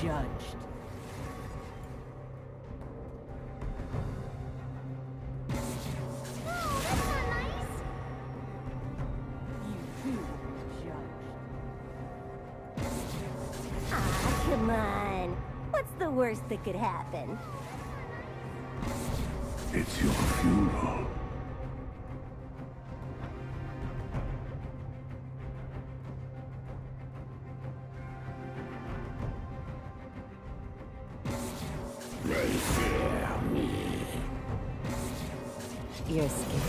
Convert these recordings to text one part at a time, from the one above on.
judged. Oh, that's not nice. You too judged. Ah, come on. What's the worst that could happen? It's your funeral. Fear me. You're scared.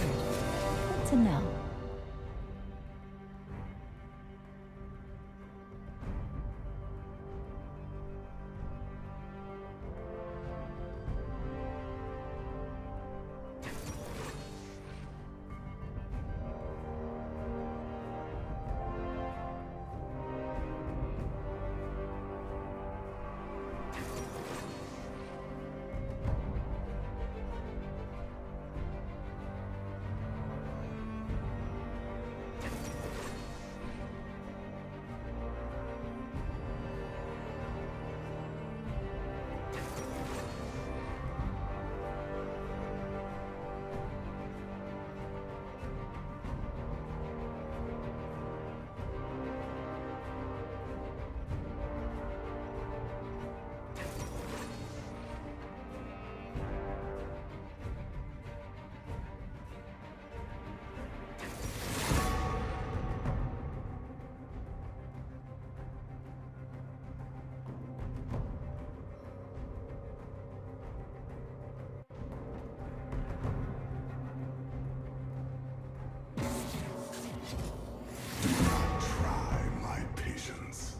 Good to know. Try my patience.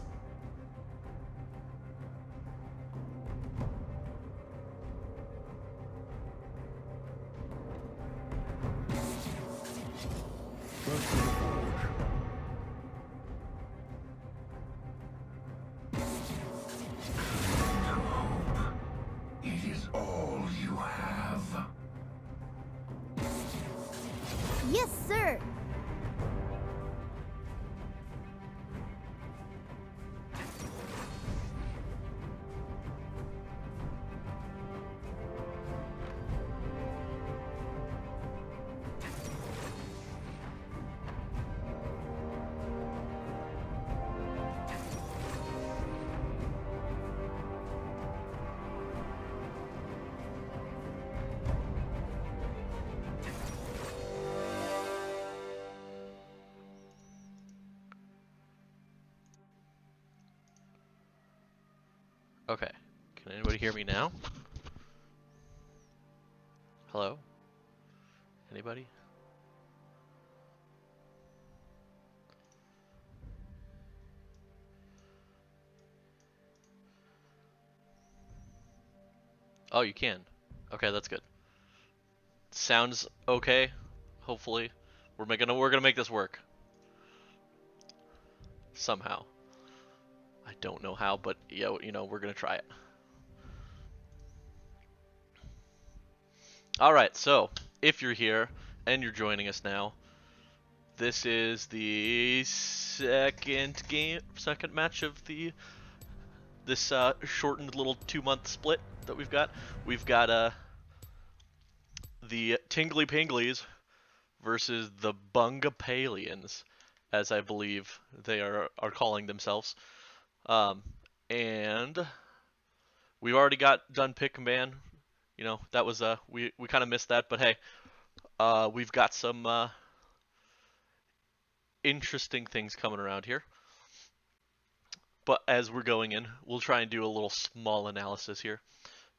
It is all you have. Yes, sir. Okay. Can anybody hear me now? Hello? Anybody? Oh, you can. Okay, that's good. Sounds okay. Hopefully, we're gonna make this work. Somehow. I don't know how, but yeah, you know, we're gonna try it. Alright, so, if you're here, and you're joining us now, this is the second match of this shortened little 2-month split that we've got. We've got the Tingly Pinglies versus the Bungapalians, as I believe they are calling themselves. And we've already got done pick and ban. You know, that was we kind of missed that, but hey, we've got some interesting things coming around here. But as we're going in, we'll try and do a little small analysis here.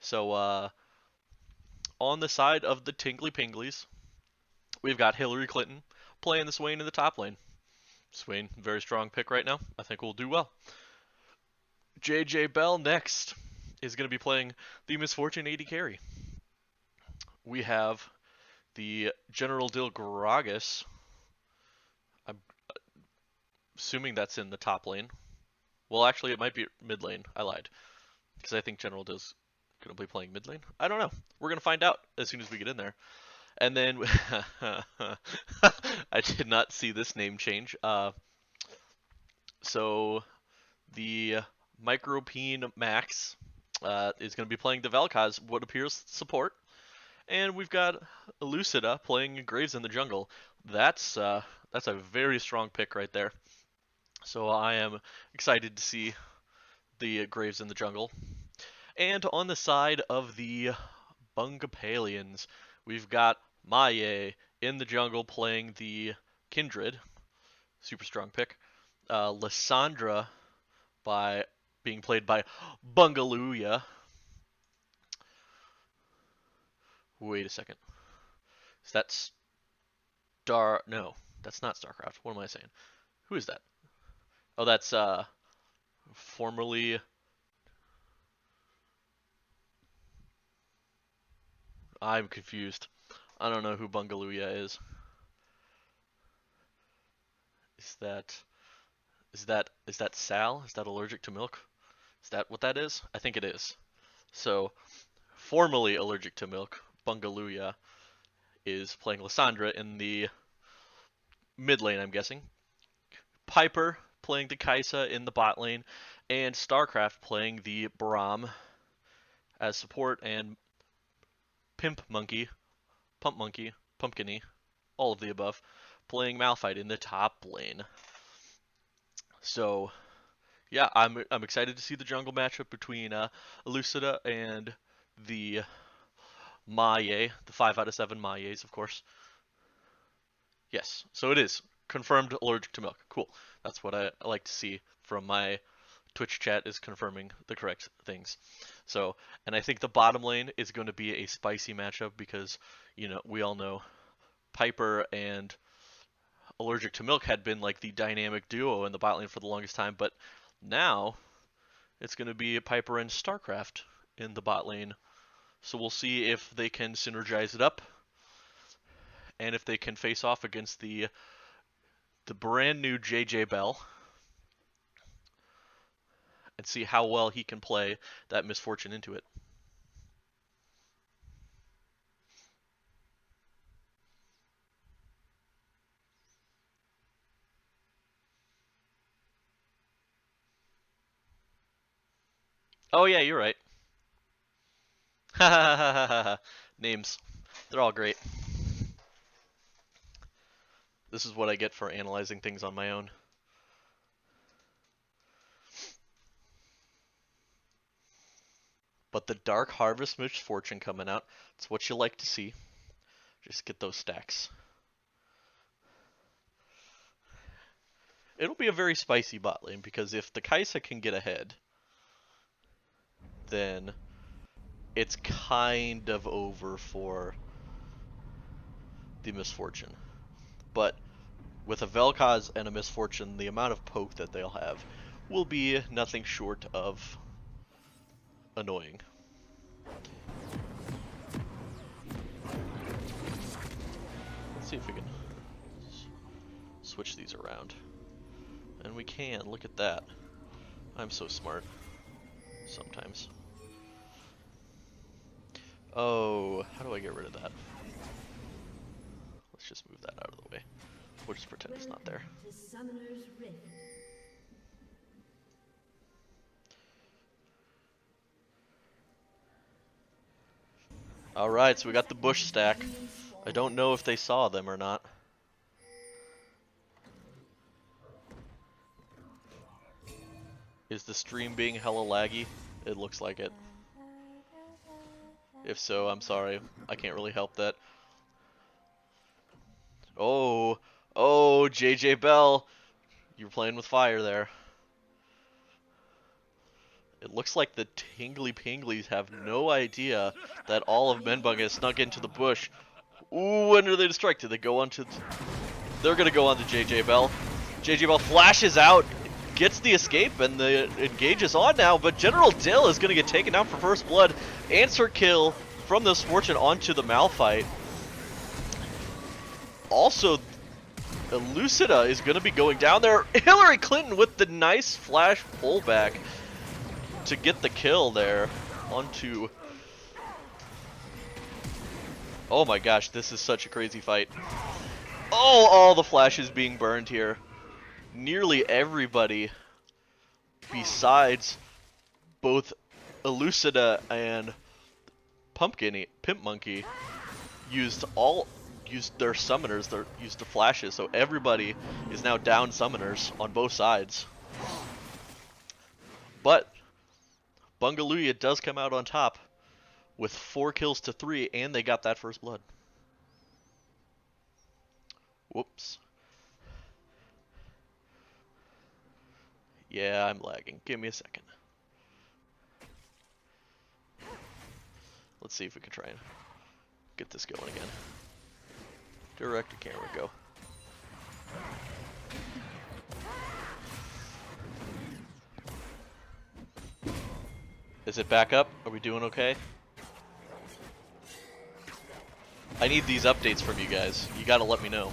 So on the side of the Tingly Pinglies, we've got Hillary Clinton playing the Swain in the top lane. Swain, very strong pick right now. I think we'll do well. JJ Bell next is going to be playing the Misfortune AD carry. We have the General Dil Gragas. I'm assuming that's in the top lane. Well, actually, it might be mid lane. I lied. Because I think General Dil's going to be playing mid lane. I don't know. We're going to find out as soon as we get in there. And then, I did not see this name change. So, the Micropeen Max is going to be playing the Vel'Koz, what appears support. And we've got Elucida playing Graves in the jungle. That's a very strong pick right there. So I am excited to see the Graves in the jungle. And on the side of the Bungapalians, we've got Maye in the jungle playing the Kindred. Super strong pick. Lissandra being played by Bungaluya. Wait a second. Is that No, that's not StarCraft. What am I saying? Who is that? Oh, that's formerly. I'm confused. I don't know who Bungaluya is. Is that Sal? Is that allergic to milk? Is that what that is? I think it is. So, formerly allergic to milk, Bungaluya is playing Lissandra in the mid lane, I'm guessing. Piper playing the Kai'Sa in the bot lane, and StarCraft playing the Braum as support, and Pump Monkey, Pumpkiny, all of the above, playing Malphite in the top lane. So, yeah, I'm excited to see the jungle matchup between Elucida and the Maye, the 5 out of 7 Mayes, of course. Yes, so it is confirmed allergic to milk. Cool. That's what I like to see from my Twitch chat, is confirming the correct things. So, and I think the bottom lane is going to be a spicy matchup because, you know, we all know Piper and Allergic to Milk had been like the dynamic duo in the bot lane for the longest time, but now it's going to be Piper and StarCraft in the bot lane. So we'll see if they can synergize it up, and if they can face off against the brand new JJ Bell, and see how well he can play that misfortune into it. Oh yeah, you're right. Ha ha ha ha ha. Names. They're all great. This is what I get for analyzing things on my own. But the Dark Harvest Misfortune coming out, it's what you like to see. Just get those stacks. It'll be a very spicy bot lane, because if the Kai'Sa can get ahead, then it's kind of over for the Misfortune. But with a Vel'Koz and a Misfortune, the amount of poke that they'll have will be nothing short of annoying. Let's see if we can switch these around. And we can, look at that. I'm so smart. Sometimes. Oh, how do I get rid of that? Let's just move that out of the way. We'll just pretend it's not there. Alright, so we got the bush stack. I don't know if they saw them or not. Is the stream being hella laggy? It looks like it. If so, I'm sorry. I can't really help that. Oh, JJ Bell. You're playing with fire there. It looks like the Tingly Pinglies have no idea that all of Menbung has snuck into the bush. Ooh, when are they to strike? Do they go on to... They're going to go on to JJ Bell. JJ Bell flashes out, gets the escape, and the engage is on now, but General Dill is going to get taken out for first blood. Answer kill from the Misfortune onto the Malphite. Also, Elucida is going to be going down there. Hillary Clinton with the nice flash pullback to get the kill there onto... Oh my gosh, this is such a crazy fight. Oh, all the flashes being burned here. Nearly everybody besides both Elucida and Pimp Monkey used their summoners, used the flashes, so everybody is now down summoners on both sides. But Bungaluya does come out on top with 4 kills to 3, and they got that first blood. Whoops. Yeah, I'm lagging. Give me a second. Let's see if we can try and get this going again. Direct to camera, go. Is it back up? Are we doing okay? I need these updates from you guys. You gotta let me know.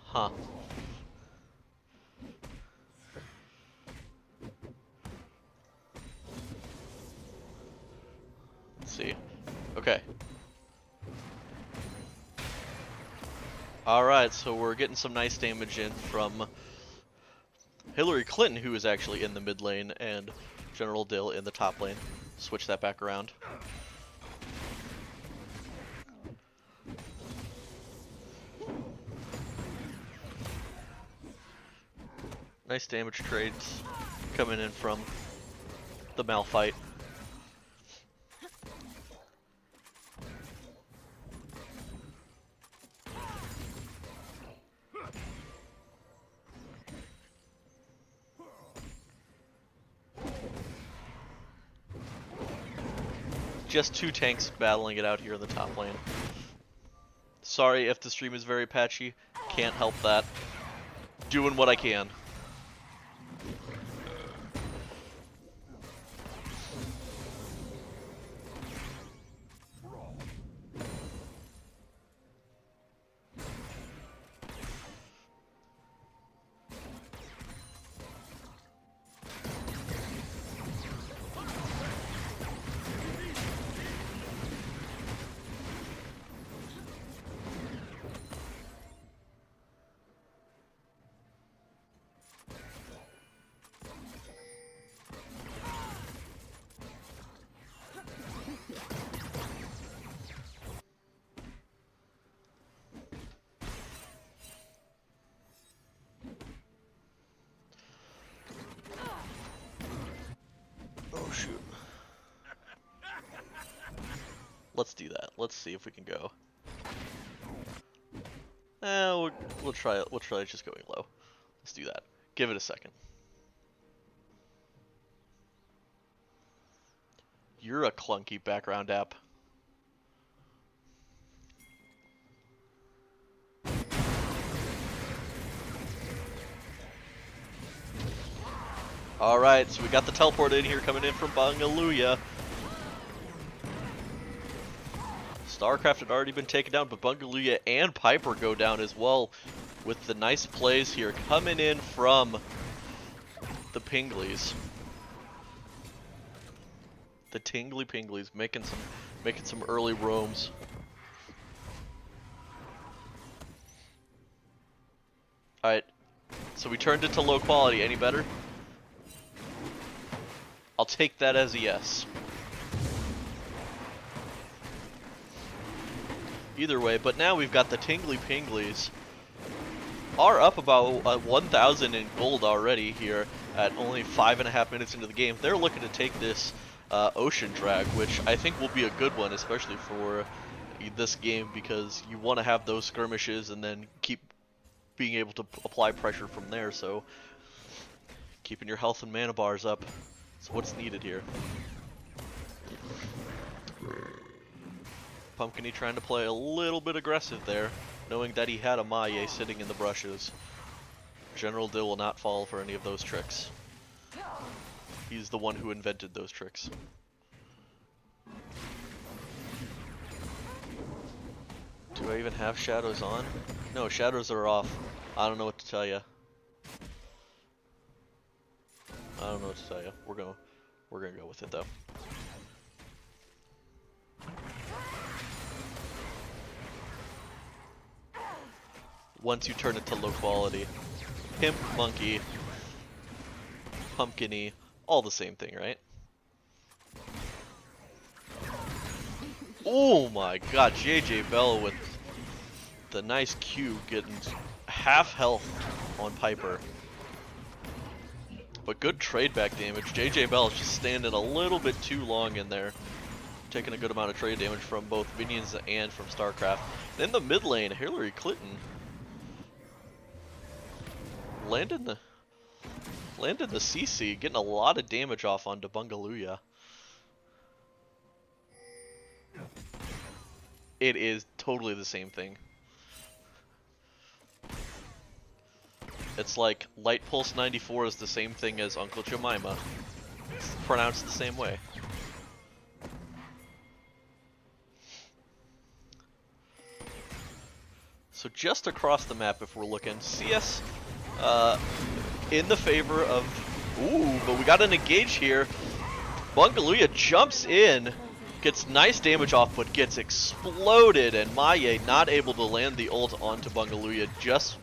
Huh. Let's see. Okay. Alright, so we're getting some nice damage in from Hillary Clinton, who is actually in the mid lane, and General Dill in the top lane. Switch that back around. Nice damage trades coming in from the Malphite. Just 2 tanks battling it out here in the top lane. Sorry if the stream is very patchy. Can't help that. Doing what I can. Oh shoot. Let's do that. Let's see if we can go. We'll try it. We'll try just going low. Let's do that. Give it a second. You're a clunky background app. Alright, so we got the teleport in here coming in from Bungaluya. StarCraft had already been taken down, but Bungaluya and Piper go down as well with the nice plays here coming in from the Pinglies. The Tingly Pinglies making some early roams. Alright, so we turned it to low quality. Any better? I'll take that as a yes. Either way, but now we've got the Tingly Pinglies are up about 1,000 in gold already here at only 5.5 minutes into the game. They're looking to take this Ocean Drag, which I think will be a good one, especially for this game, because you want to have those skirmishes and then keep being able to apply pressure from there. So keeping your health and mana bars up is what's needed here. Pumpkiny trying to play a little bit aggressive there, knowing that he had a Maye sitting in the brushes. General Dill will not fall for any of those tricks. He's the one who invented those tricks. Do I even have shadows on? No, shadows are off. I don't know what to tell you. I don't know what to tell you. We're gonna go with it though. Once you turn it to low quality, Pimp, Monkey, Pumpkin-y, all the same thing, right? Oh my god, JJ Bell with the nice Q getting half health on Piper. But good trade back damage. JJ Bell is just standing a little bit too long in there. Taking a good amount of trade damage from both minions and from StarCraft. And in the mid lane, Hillary Clinton landed the CC, getting a lot of damage off onto Bungaluya. It is totally the same thing. It's like Light Pulse 94 is the same thing as Uncle Jemima. It's pronounced the same way. So just across the map, if we're looking, CS in the favor of... Ooh, but we got an engage here. Bungaluya jumps in, gets nice damage off, but gets exploded, and Maye not able to land the ult onto Bungaluya, just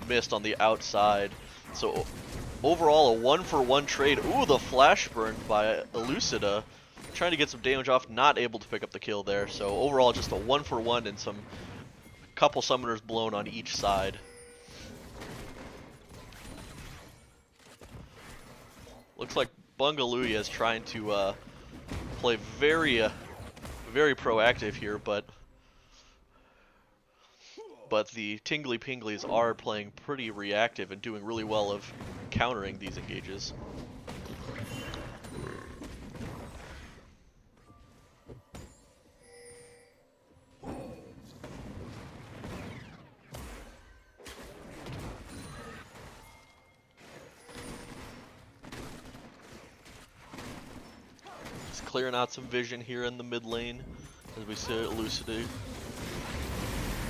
missed on the outside. So overall, a 1-for-1 trade. Ooh, the flash burn by Elucida, trying to get some damage off, not able to pick up the kill there. So overall, just a 1-for-1 and some couple summoners blown on each side. Looks like Bungaluya is trying to play very proactive here, but the Tingly Pinglies are playing pretty reactive and doing really well of countering these engages. Clearing out some vision here in the mid lane as we see it elucidate.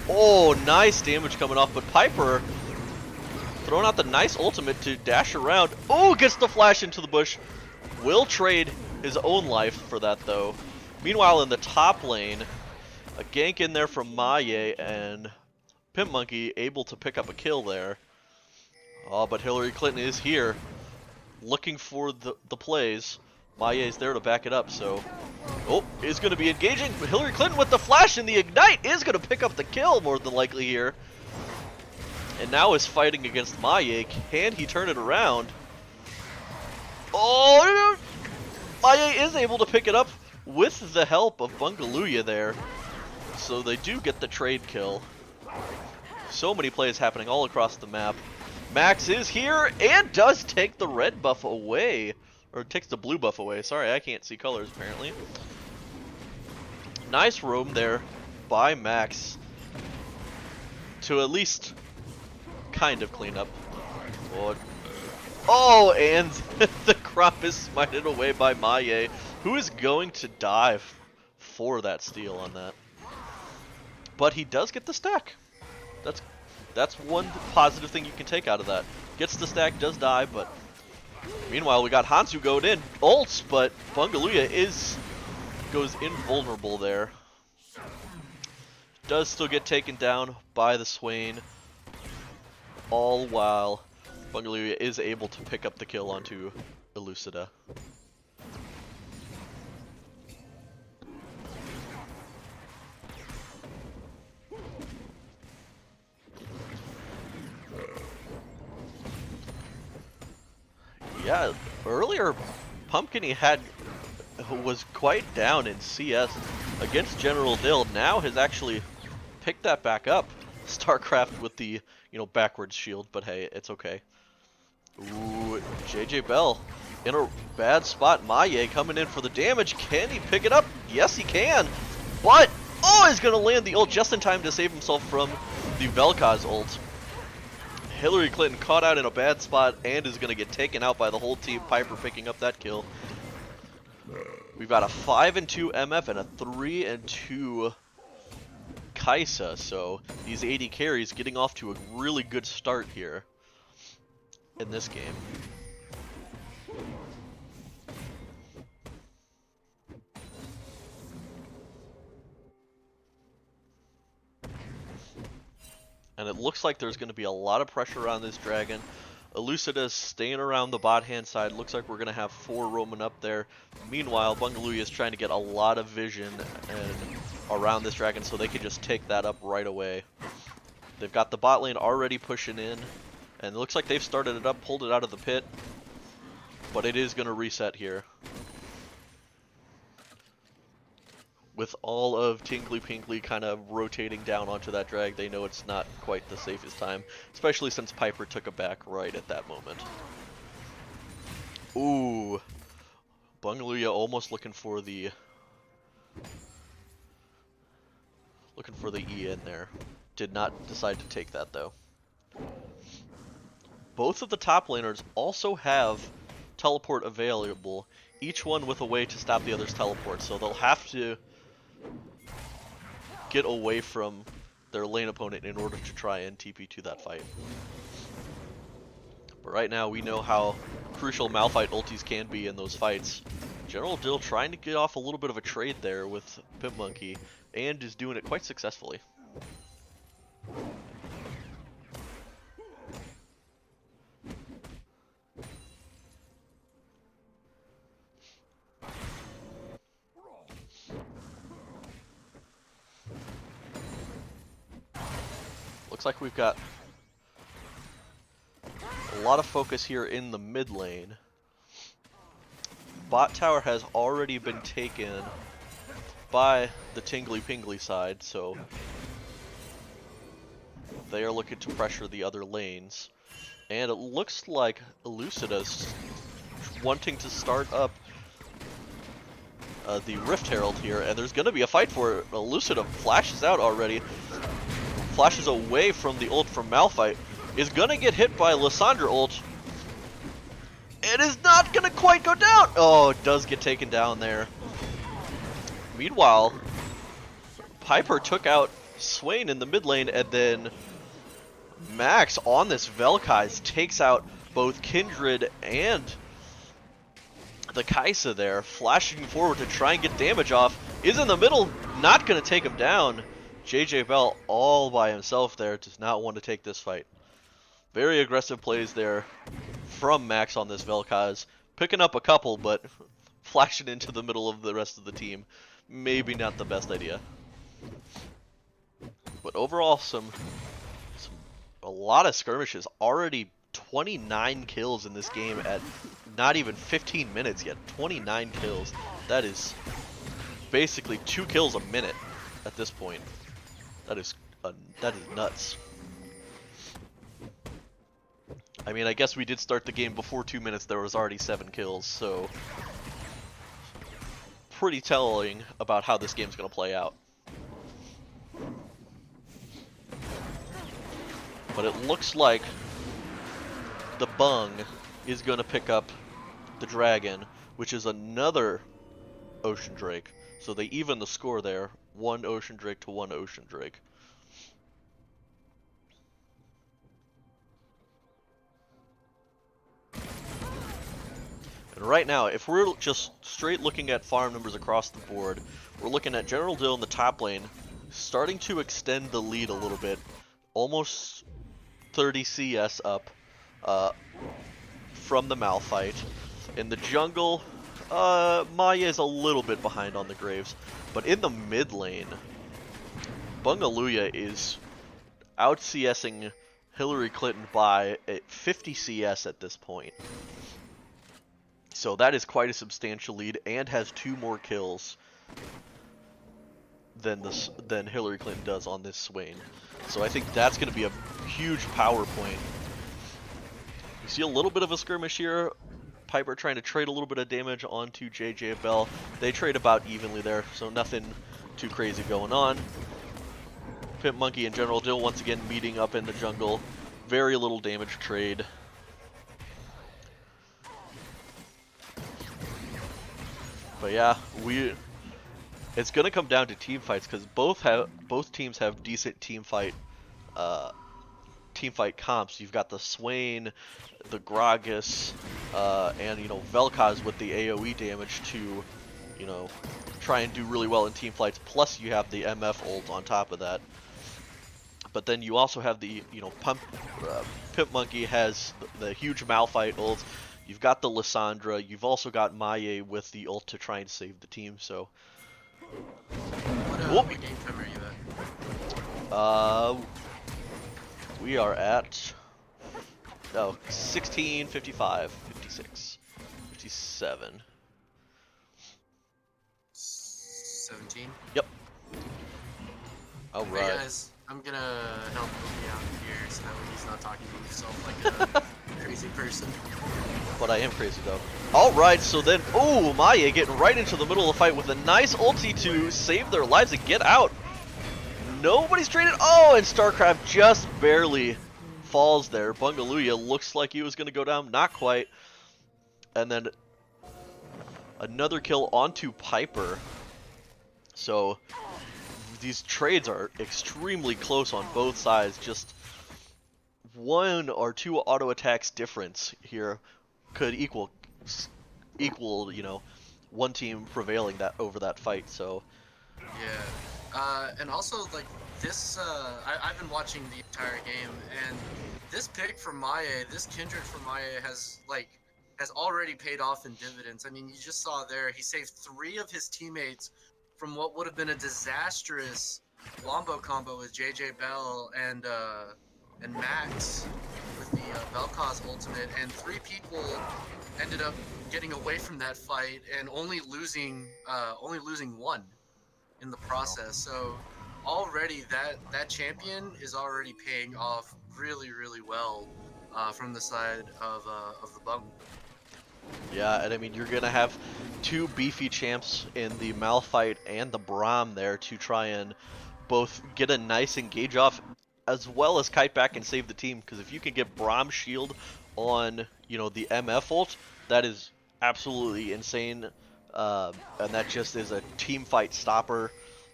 Oh, nice damage coming off, but Piper throwing out the nice ultimate to dash around. Oh, gets the flash into the bush. Will trade his own life for that though. Meanwhile, in the top lane, a gank in there from Maye and Pimp Monkey able to pick up a kill there. Oh, but Hillary Clinton is here looking for the plays. Maye is there to back it up, so... Oh, is going to be engaging. Hillary Clinton with the flash and the ignite is going to pick up the kill more than likely here. And now is fighting against Maye. Can he turn it around? Oh, Maye is able to pick it up with the help of Bungaluya there. So they do get the trade kill. So many plays happening all across the map. Max is here and does take the red buff away. Or takes the blue buff away. Sorry, I can't see colors apparently. Nice roam there by Max to at least kind of clean up. Oh, and the crop is smited away by Maye, who is going to dive for that steal on that. But he does get the stack. That's one positive thing you can take out of that. Gets the stack, does die, but meanwhile, we got Hansu going in, ults, but Bungaluya goes invulnerable there. Does still get taken down by the Swain, all while Bungaluya is able to pick up the kill onto Elucida. Yeah, earlier Pumpkin-y was quite down in CS against General Dill. Now has actually picked that back up. StarCraft with the, backwards shield, but hey, it's okay. Ooh, JJ Bell in a bad spot. Maye coming in for the damage. Can he pick it up? Yes, he can. But, he's going to land the ult just in time to save himself from the Vel'Koz ult. Hillary Clinton caught out in a bad spot and is going to get taken out by the whole team. Piper picking up that kill. We've got a 5-2 MF and a 3-2 Kaisa. So these AD carries getting off to a really good start here in this game. And it looks like there's going to be a lot of pressure on this dragon. Elucida's staying around the bot hand side. Looks like we're going to have 4 roaming up there. Meanwhile, Bungaluya is trying to get a lot of vision and around this dragon so they can just take that up right away. They've got the bot lane already pushing in. And it looks like they've started it up, pulled it out of the pit. But it is going to reset here. With all of Tingly Pinkly kind of rotating down onto that drag, they know it's not quite the safest time. Especially since Piper took it back right at that moment. Ooh. Bungaluya almost looking for the E in there. Did not decide to take that though. Both of the top laners also have teleport available, each one with a way to stop the other's teleport, so they'll have to get away from their lane opponent in order to try and TP to that fight. But right now we know how crucial Malphite ultis can be in those fights. General Dill trying to get off a little bit of a trade there with Pimp Monkey, and is doing it quite successfully. Looks like we've got a lot of focus here in the mid lane. Bot tower has already been taken by the Tingly Pingly side, so they are looking to pressure the other lanes. And it looks like Elucida's wanting to start up the Rift Herald here, and there's going to be a fight for it. Elucida flashes out already. Flashes away from the ult from Malphite, is gonna get hit by Lissandra ult. It is not gonna quite go down! Oh, it does get taken down there. Meanwhile, Piper took out Swain in the mid lane, and then Max on this Vel'Kai'S takes out both Kindred and the Kaisa there, flashing forward to try and get damage off. Is in the middle, not gonna take him down. JJ Bell all by himself there, does not want to take this fight. Very aggressive plays there from Max on this Vel'Kai'S. Picking up a couple, but flashing into the middle of the rest of the team. Maybe not the best idea. But overall, a lot of skirmishes. Already 29 kills in this game at not even 15 minutes yet. 29 kills. That is basically 2 kills a minute at this point. That is nuts. I mean, I guess we did start the game before 2 minutes. There was already 7 kills, so pretty telling about how this game's gonna play out. But it looks like the BUNG is gonna pick up the dragon, which is another Ocean Drake. So they even the score there. 1 Ocean Drake to 1 Ocean Drake. And right now, if we're just straight looking at farm numbers across the board, we're looking at General Dill in the top lane, starting to extend the lead a little bit. Almost 30 CS up from the Malphite. In the jungle, Maya is a little bit behind on the Graves. But in the mid lane, Bungaluya is out CSing Hillary Clinton by 50 CS at this point. So that is quite a substantial lead, and has 2 more kills than Hillary Clinton does on this Swain. So I think that's going to be a huge power point. You see a little bit of a skirmish here. Piper trying to trade a little bit of damage onto JJ Bell. They trade about evenly there, so nothing too crazy going on. Pimp Monkey and General Dill once again meeting up in the jungle. Very little damage trade. But yeah, it's gonna come down to team fights, because both teams have decent team fight comps. You've got the Swain, the Gragas, and Vel'Kai'S with the AoE damage to try and do really well in team fights. Plus you have the MF ult on top of that. but then you also have the, Pimp Monkey has the huge Malphite ult. You've got the Lissandra. You've also got Maye with the ult to try and save the team. So, What game time are you at? we are at 16, 55, 56, 57. 17. Yep. All Hey right. guys, I'm gonna help Obi out here so that way he's not talking to himself like a crazy person. But I am crazy though. Alright, so then, oh, Maye getting right into the middle of the fight with a nice ulti to save their lives and get out. Nobody's traded. Oh, and StarCraft just barely falls there. Bungaluya looks like he was going to go down. Not quite. And then another kill onto Piper. So these trades are extremely close on both sides. Just one or two auto attacks difference here could equal, one team prevailing that over that fight. So Yeah, and also like this, I've been watching the entire game, and this pick from Maye, this Kindred from Maye has already paid off in dividends. I mean, you just saw there, he saved 3 of his teammates from what would have been a disastrous Wombo combo with JJ Bell and Max with the Vel'Koz ultimate, and 3 people ended up getting away from that fight and only losing 1 in the process. So already that champion is already paying off really, really well from the side of the BUNG. yeah, and I mean, you're going to have 2 beefy champs in the Malphite and the Braum there to try and both get a nice engage off as well as kite back and save the team. Because if you can get Braum shield on, the MF ult, that is absolutely insane. And that just is a team fight stopper.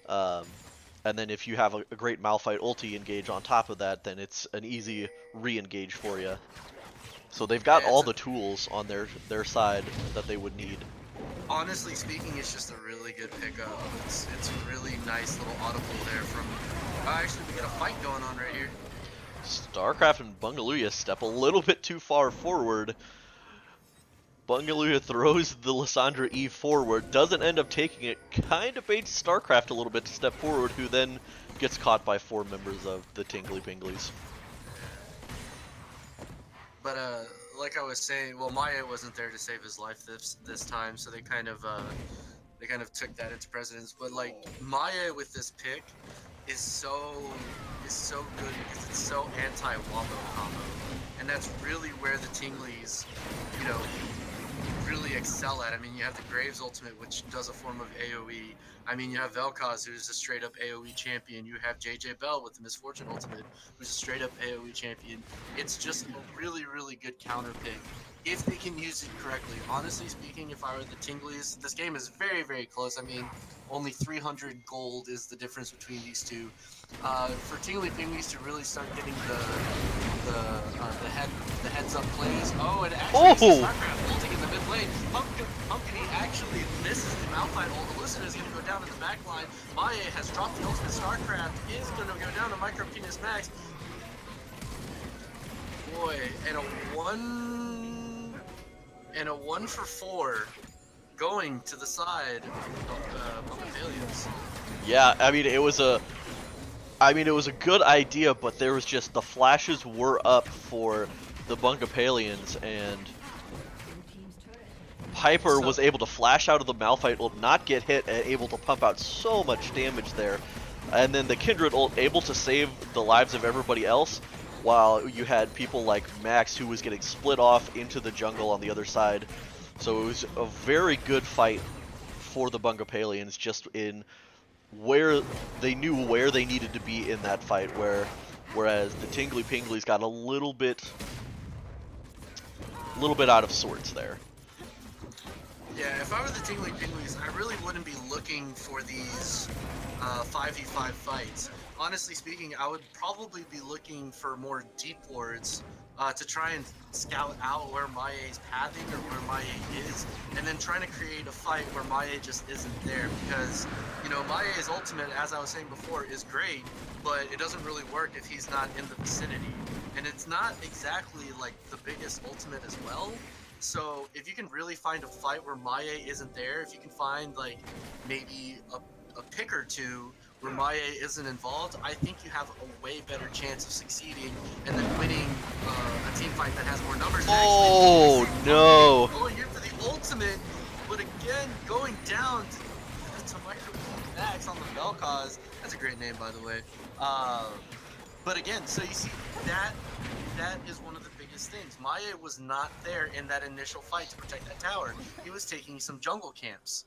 And then if you have a great Malphite ulti engage on top of that, then it's an easy re-engage for you. So they've got all the tools on their side that they would need. Honestly speaking, it's just a really good pickup. It's a really nice little audible there from... actually, we got a fight going on right here. StarCraft and Bungaluya step a little bit too far forward. Bungaluya throws the Lissandra E forward, doesn't end up taking it, kind of baits StarCraft a little bit to step forward, who then gets caught by 4 members of the Tingly Pinglies. But like I was saying, well, Maye wasn't there to save his life this time, so they kind of took that into precedence. But like Maye with this pick is so good because it's so anti-wombo combo, and that's really where the Tinglies, really excel at. I mean, you have the Graves ultimate, which does a form of AoE. I mean, you have Vel'Koz, who's a straight up AoE champion. You have JJ Bell with the Misfortune ultimate, who's a straight up AoE champion. It's just a really, really good counter pick if they can use it correctly. Honestly speaking, if I were the Tinglies, this game is very, very close. I mean, only 300 gold is the difference between these two. For Tingly Pinglies to really start getting the heads up plays. Oh, and actually, StarCraft ulting in the mid lane. Pumpkin actually misses the Malphite ult. Elucida is going to go down in the back line. Maye has dropped the ultimate. StarCraft is going to go down to Micro Penis Max. Boy, and a 1 for 4 going to the side of Bungaluya. Yeah, I mean, it was a good idea, but there was just the flashes were up for the Bungapalians, and Piper was able to flash out of the Malphite ult, not get hit, and able to pump out so much damage there. And then the Kindred ult able to save the lives of everybody else, while you had people like Max who was getting split off into the jungle on the other side. So it was a very good fight for the Bungapalians, just in where they knew where they needed to be in that fight, whereas the Tingly Pinglies got a little bit out of sorts there. Yeah, if I were the Tingly Pinglies, I really wouldn't be looking for these 5v5 fights. Honestly speaking, I would probably be looking for more deep wards to try and scout out where Maie's pathing or where Maie is, and then trying to create a fight where Maie just isn't there. Because, you know, Maie's ultimate, as I was saying before, is great, but it doesn't really work if he's not in the vicinity. And it's not exactly like the biggest ultimate as well. So if you can really find a fight where Maie isn't there, if you can find like maybe a pick or two where Maie isn't involved, I think you have a way better chance of succeeding and then winning a team fight that has more numbers. Oh no! Going here for the ultimate, but again going down to Micro Max on the Vel'Koz. That's a great name, by the way. But again, so you see that is one of the biggest things. Maie was not there in that initial fight to protect that tower. He was taking some jungle camps.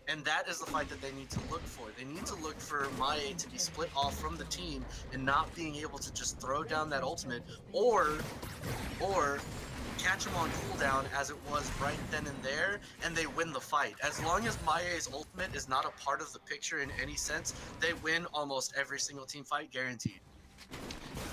And that is the fight that they need to look for. They need to look for Maie to be split off from the team and not being able to just throw down that ultimate or catch him on cooldown as it was right then and there, and they win the fight. As long as Maie's ultimate is not a part of the picture in any sense, they win almost every single team fight, guaranteed.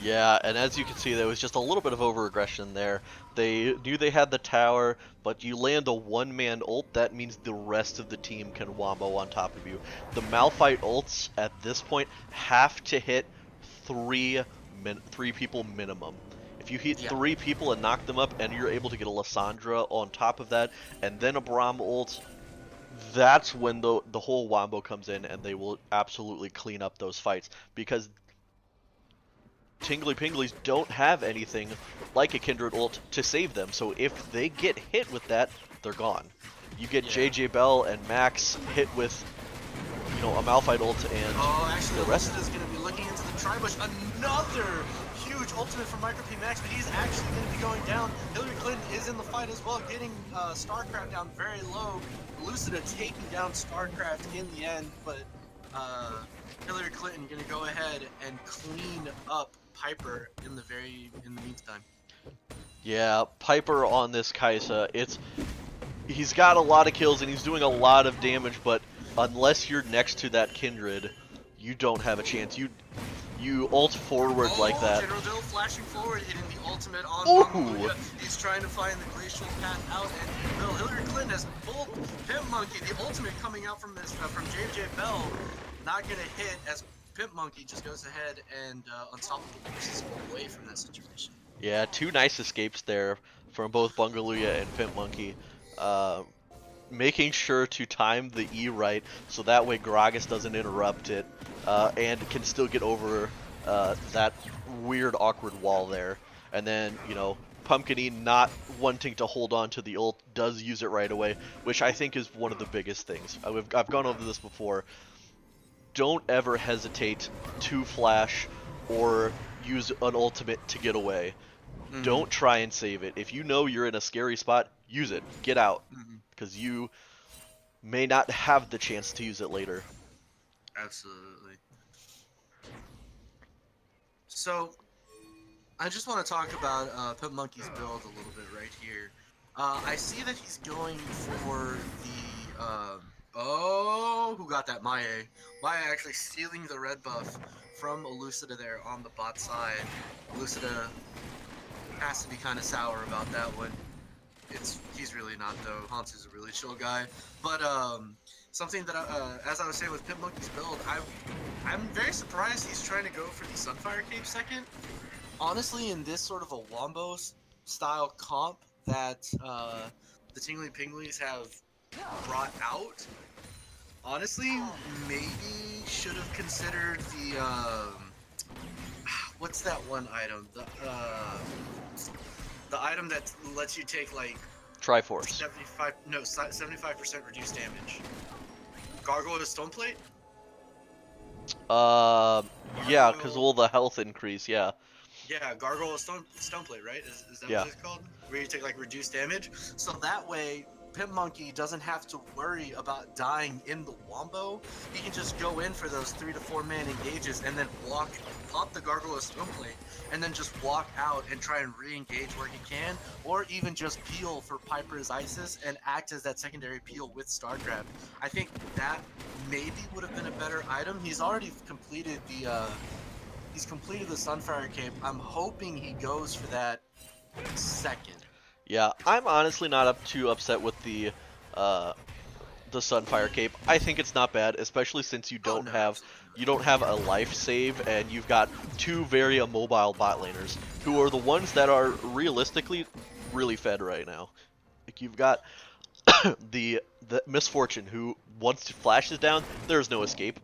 Yeah, and as you can see, there was just a little bit of over-aggression there. They knew they had the tower, but you land a one-man ult, that means the rest of the team can wombo on top of you. The Malphite ults, at this point, have to hit three people minimum. If you hit 3 people and knock them up, and you're able to get a Lissandra on top of that, and then a Braum ult, that's when the whole wombo comes in, and they will absolutely clean up those fights. Because Tingly Pinglies don't have anything like a Kindred ult to save them, so if they get hit with that, they're gone. You get JJ Bell and Max hit with, you know, a Malphite ult, and actually, the rest is going to be looking into the Tri-Bush. Another huge ultimate from Micro P Max, but he's actually going to be going down. Hillary Clinton is in the fight as well, getting StarCraft down very low. Lucida taking down StarCraft in the end, but Hillary Clinton going to go ahead and clean up Piper in the meantime. Yeah, Piper on this Kai'Sa, he's got a lot of kills and he's doing a lot of damage, but unless you're next to that Kindred, you don't have a chance. You ult forward like that. General Dill flashing forward, hitting the ultimate on Ooh. He's trying to find the glacial path out, and he will. Hillary Clinton has pulled Pimp Monkey, the ultimate coming out from this from JJ Bell, not gonna hit as Pimp Monkey just goes ahead and Unstoppable forces away from that situation. Yeah, 2 nice escapes there from both Bungaluya and Pimp Monkey. Making sure to time the E right so that way Gragas doesn't interrupt it and can still get over that weird awkward wall there. And then, you know, Pumpkiny not wanting to hold on to the ult does use it right away, which I think is one of the biggest things. I've gone over this before. Don't ever hesitate to flash or use an ultimate to get away. Don't try and save it. If you know you're in a scary spot, use it. Get out. Because you may not have the chance to use it later. Absolutely. So, I just want to talk about Pimp Monkey's build a little bit right here. I see that he's going for the... oh, who got that? Maie. Maie actually stealing the red buff from Elucida there on the bot side. Elucida has to be kind of sour about that one. He's really not though. Hansu's a really chill guy. But something that as I was saying with Pimp Monkey's build, I'm very surprised he's trying to go for the Sunfire Cape second. Honestly, in this sort of a Wombo style comp that the Tingly Pinglies have brought out, honestly, maybe should have considered the what's that one item? The item that lets you take like Triforce. 75% reduced damage. Gargoyle Stone Plate? Yeah, because all the health increase, yeah. Yeah, Gargoyle Stone Plate, right? Is that Yeah. what it's called? Where you take like reduced damage. So that way, Pimp Monkey doesn't have to worry about dying in the Wombo. He can just go in for those 3 to 4 man engages and then pop the Gargoyle Stone Plate, and then just walk out and try and re-engage where he can, or even just peel for Piper's Isis and act as that secondary peel with StarCraft. I think that maybe would have been a better item. He's already completed the Sunfire Cape. I'm hoping he goes for that second. Yeah, I'm honestly not too upset with the Sunfire Cape. I think it's not bad, especially since you don't no, have absolutely a life save, and you've got two very immobile bot laners who are the ones that are realistically really fed right now. Like you've got the Misfortune, who once Flash is down, there's no escape.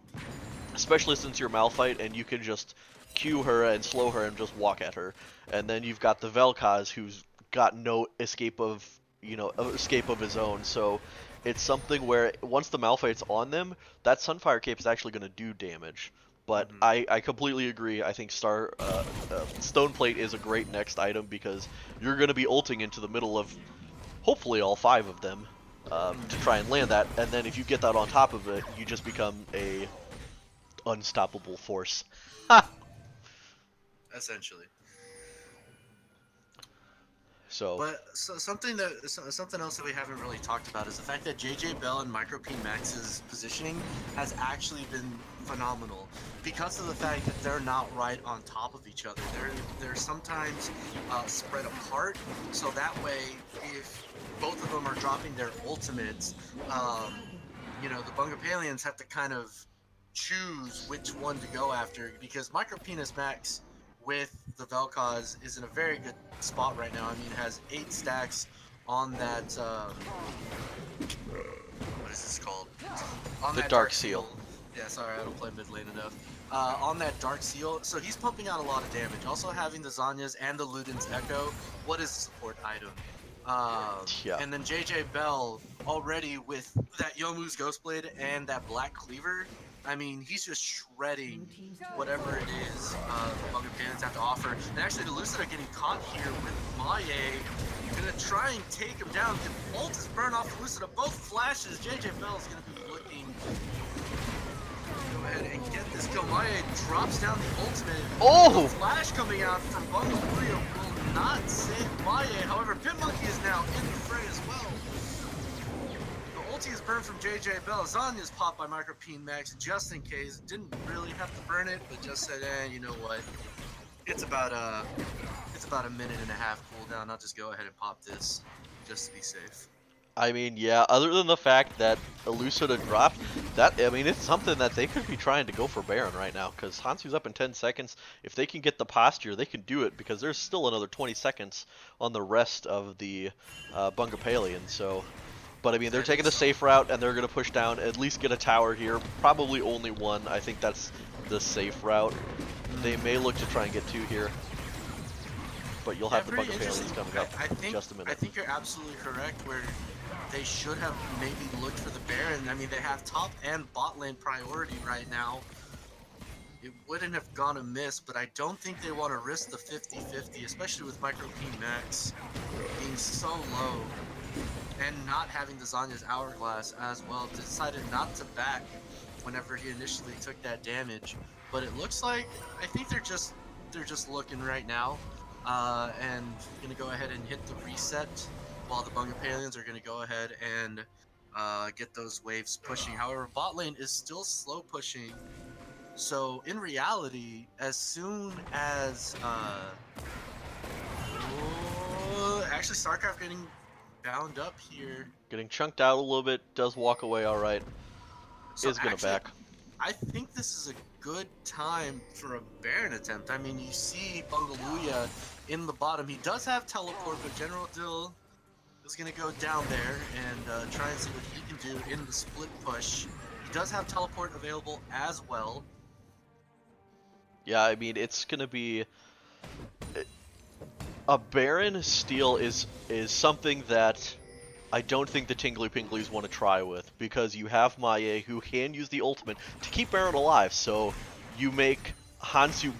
Especially since you're Malphite and you can just Q her and slow her and just walk at her. And then you've got the Vel'Koz, who's got no escape of escape of his own. So it's something where once the Malphite's on them, that Sunfire Cape is actually going to do damage. But I completely agree. I think Stone Plate is a great next item because you're going to be ulting into the middle of hopefully all 5 of them to try and land that. And then if you get that on top of it, you just become a unstoppable force. essentially. So something else that we haven't really talked about is the fact that JJ Bell and Micro P Max's positioning has actually been phenomenal because of the fact that they're not right on top of each other. They're sometimes spread apart, so that way if both of them are dropping their ultimates, the Bungapalians have to kind of choose which one to go after because Micro Penis Max with the Vel'Koz is in a very good spot right now. I mean, it has 8 stacks on that, what is this called? On the that Dark Seal. Yeah, sorry, I don't play mid lane enough. On that Dark Seal, so he's pumping out a lot of damage. Also having the Zanyas and the Luden's Echo, what is a support item? Yeah. And then JJ Bell already with that Yomu's Ghostblade and that Black Cleaver. I mean, he's just shredding whatever it is the Bungapalians have to offer. And actually, the Lucida getting caught here with Maye. Gonna try and take him down. The ult is burned off the Lucida. Both flashes. JJ Bell is gonna be looking. Go ahead and get this kill. Maye drops down the ultimate. Oh! The flash coming out from Bungapalio will not save Maye. However, Pit Monkey is now in the fray as well. Ulti is burned from JJ Bell. Zanya's popped by Micro P Max just in case. Didn't really have to burn it, but just said, you know what? It's about a minute and a half cooldown. I'll just go ahead and pop this just to be safe. I mean, yeah, other than the fact that Elucida dropped, it's something that they could be trying to go for Baron right now, because Hansu's up in 10 seconds. If they can get the posture, they can do it, because there's still another 20 seconds on the rest of the Bungapalian, so... But I mean, they're taking the safe route, and they're going to push down, at least get a tower here. Probably only one. I think that's the safe route. They may look to try and get 2 here. But you'll have the Bungapalians coming up in just a minute. I think you're absolutely correct, where they should have maybe looked for the Baron. I mean, they have top and bot lane priority right now. It wouldn't have gone amiss, but I don't think they want to risk the 50-50, especially with Micro P Max being so low. And not having the Zanya's Hourglass as well. Decided not to back whenever he initially took that damage. But it looks like, I think they're just looking right now. And gonna go ahead and hit the reset while the Bungapalians are gonna go ahead and get those waves pushing. However, bot lane is still slow pushing. So in reality, as soon as actually StarCraft getting bound up here. Getting chunked out a little bit, does walk away alright. So is gonna back. I think this is a good time for a Baron attempt. I mean, you see Bungaluya in the bottom. He does have teleport, but General Dill is gonna go down there and try and see what he can do in the split push. He does have teleport available as well. Yeah, I mean, it's gonna be... A Baron steal is something that I don't think the Tingly Pinglies want to try with, because you have Maye who can use the ultimate to keep Baron alive, so you make Hansu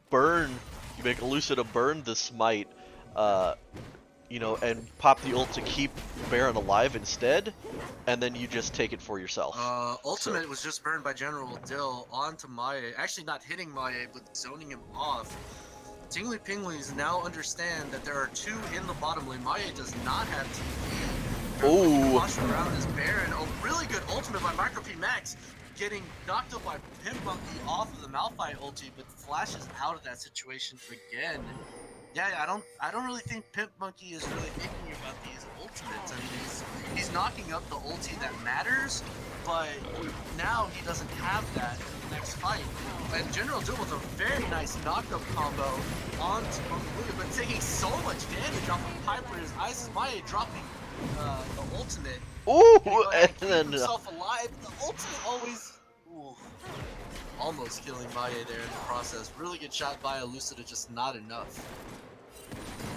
burn, you make Elucida burn the smite, and pop the ult to keep Baron alive instead, and then you just take it for yourself. Ultimate was just burned by General Dill onto Maye, actually not hitting Maye, but zoning him off. Tingly Pinglies now understand that there are 2 in the bottom lane. Maye does not have TP. Oh! Watching around this Baron. A really good ultimate by Micro P Max. Getting knocked up by Pimp Monkey off of the Malphite ulti, but flashes out of that situation again. Yeah, I don't really think Pimp Monkey is really thinking about these ultimates. I mean, he's knocking up the ulti that matters, but now he doesn't have that in the next fight. And General Dill with a very nice knockup combo onto Bungaloo, but taking so much damage off of Piper's Isis Maya dropping the ultimate. Ooh, and Keep then himself alive. The ultimate always. Ooh. Almost killing Maye there in the process. Really good shot by Elucida, just not enough.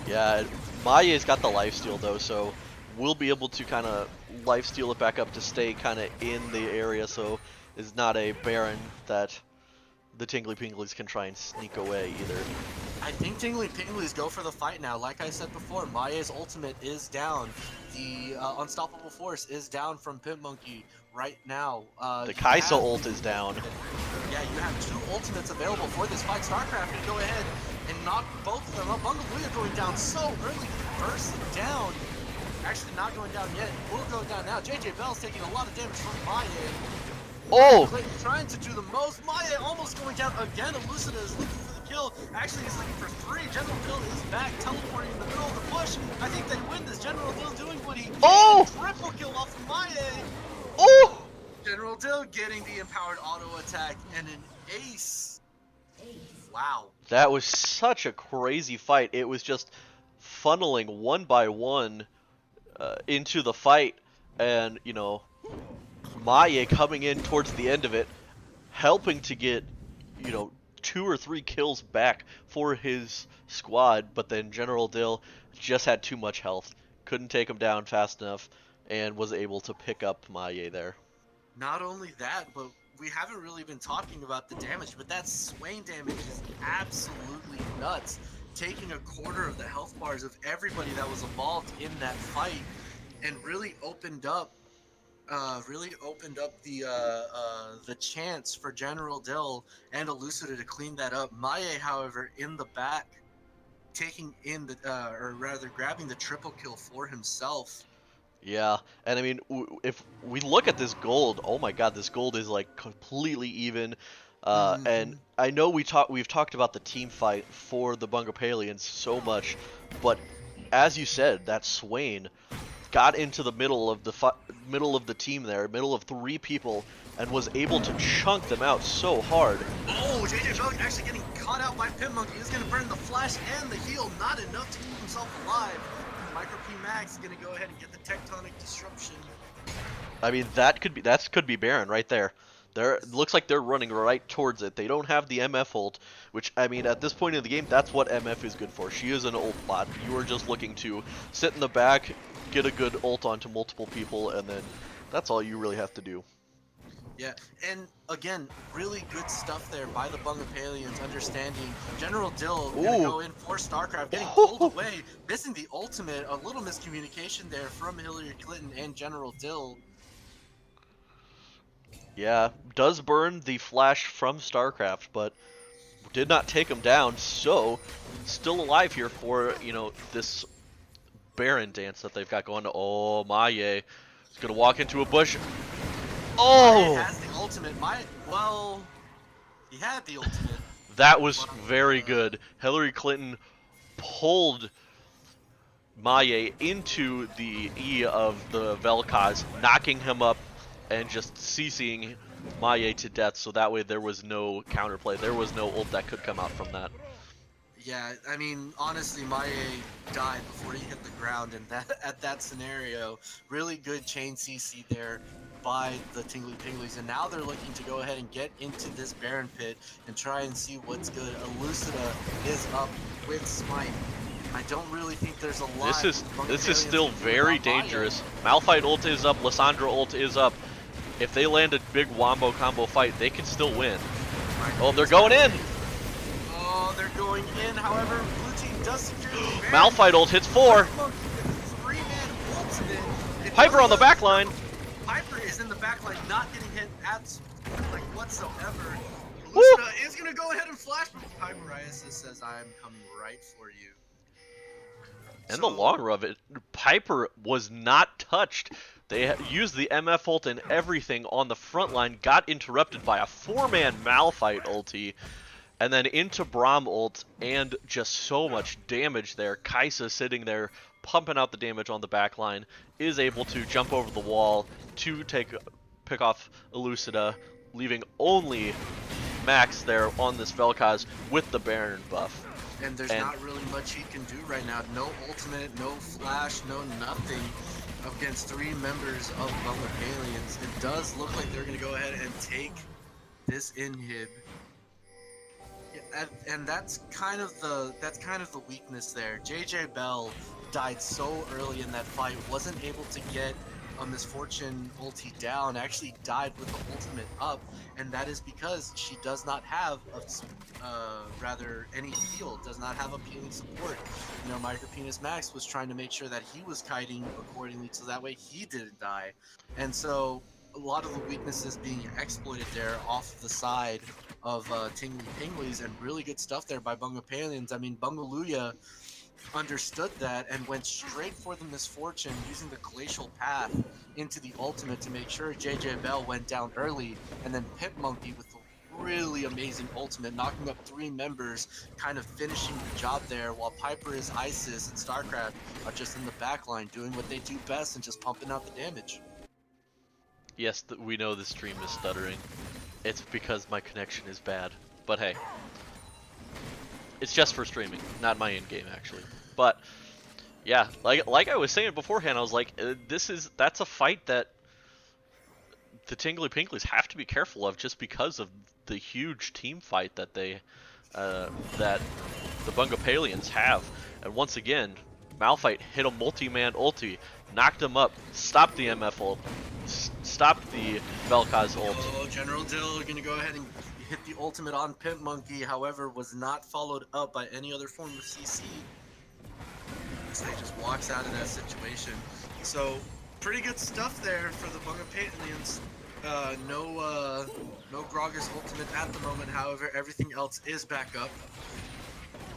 yeah, Maya's got the lifesteal though, so we'll be able to kind of lifesteal it back up to stay kind of in the area, so it's not a Baron that the Tingly Pinglies can try and sneak away either. I think Tingly Pinglies go for the fight now. Like I said before, Maya's ultimate is down. The Unstoppable Force is down from Pimp Monkey right now. The Kaisa ult is down. Yeah, you have two ultimates available for this fight. StarCraft can go ahead and knock both of them up. Bungaloo going down so early, bursting down. Actually not going down yet. Will go down now. JJ Bell's taking a lot of damage from Maya. Oh! Clayton trying to do the most. Maya almost going down again. Elucida is looking for the kill. Actually, he's looking for 3. General Dill is back, teleporting in the middle of the bush. I think they win this. General Dill doing what he can. Oh! Triple kill off of Maya. Oh! General Dill getting the empowered auto attack and an ace. Wow. That was such a crazy fight. It was just funneling one by one into the fight, and you know, Maya coming in towards the end of it, helping to get, you know, 2 or 3 kills back for his squad, but then General Dill just had too much health, couldn't take him down fast enough, and was able to pick up Maya there. Not only that, but we haven't really been talking about the damage, but that Swain damage is absolutely nuts. Taking a quarter of the health bars of everybody that was involved in that fight, and really opened up the chance for General Dill and Elucida to clean that up. Maye, however, in the back, taking in the or rather grabbing the triple kill for himself. Yeah, and I mean, if we look at this gold, oh my god, this gold is like completely even. And I know we've talked about the team fight for the Bungapalians so much, but as you said, that Swain got into the middle of the team there, middle of 3 people, and was able to chunk them out so hard. Oh, JJ Bell actually getting caught out by Pimp Monkey. He's going to burn the flash and the heal, not enough to keep himself alive. Micro P Max is going to go ahead and get the tectonic disruption. I mean, that could be Baron right there. It looks like they're running right towards it. They don't have the MF ult, which, I mean, at this point in the game, that's what MF is good for. She is an ult bot. You are just looking to sit in the back, get a good ult onto multiple people, and then that's all you really have to do. Yeah, and again, really good stuff there by the Bungapalians, understanding General Dill gonna go in for StarCraft, getting pulled away, missing the ultimate, a little miscommunication there from Hillary Clinton and General Dill. Yeah, does burn the flash from StarCraft, but did not take him down, so still alive here for, you know, this Baron dance that they've got going. Oh, Maye is going to walk into a bush. Oh! Maye has the ultimate. Well, he had the ultimate. That was very good. Hillary Clinton pulled Maye into the E of the Vel'Koz, knocking him up and just CCing Maye to death, so that way there was no counterplay. There was no ult that could come out from that. Yeah, I mean, honestly, Maye died before he hit the ground, and at that scenario, really good chain CC there by the Tingly Pinglies, and now they're looking to go ahead and get into this Baron pit and try and see what's good. Elucida is up with Smite. I don't really think there's a lot. This is still very dangerous. Malphite ult is up, Lissandra ult is up. If they land a big wombo combo fight, they can still win. Oh, they're going in! Oh, they're going in. However, blue team does secure the Baron. Malphite ult hits 4. 3-man ultimate. Piper on the back line. Piper is in the back line, not getting hit at like whatsoever. Woo! Elucida is gonna go ahead and flash, but Piper Isis says, "I'm coming right for you." In the long run of it, Piper was not touched. They used the MF ult and everything on the front line, got interrupted by a 4-man Malphite ulti, And then into Braum ult, and just so much damage there. Kaisa sitting there, pumping out the damage on the back line, is able to jump over the wall to pick off Elucida, leaving only Max there on this Vel'Koz with the Baron buff. And there's not really much he can do right now. No ultimate, no flash, no nothing against 3 members of BUNG Aliens. It does look like they're going to go ahead and take this inhib. And that's kind of the weakness there. JJ Bell died so early in that fight, wasn't able to get a Misfortune ulti down, actually died with the ultimate up, and that is because she does not have any heal, does not have a healing support. You know, Micro Penis Max was trying to make sure that he was kiting accordingly so that way he didn't die. And so a lot of the weaknesses being exploited there off the side of Tingly Pinglies, and really good stuff there by Bungapalians. I mean, Bungaluya understood that and went straight for the Misfortune using the Glacial Path into the ultimate to make sure JJ Bell went down early, and then Pit Monkey with the really amazing ultimate, knocking up 3 members, kind of finishing the job there, while Piper is Isis and StarCraft are just in the back line doing what they do best and just pumping out the damage. Yes, we know the stream is stuttering. It's because my connection is bad. But hey, it's just for streaming, not my in-game actually. But yeah, like I was saying beforehand, I was like, that's a fight that the Tingly Pinglies have to be careful of, just because of the huge team fight that that the Bungapalians have. And once again, Malphite hit a multi-man ulti, knocked him up, stopped the MF ult, stopped the Vel'Koz ult. Oh, General Dill gonna go ahead and hit the ultimate on Pimp Monkey, however, was not followed up by any other form of CC. So he just walks out of that situation. So, pretty good stuff there for the Bungapalians. No Gragas ultimate at the moment, however, everything else is back up.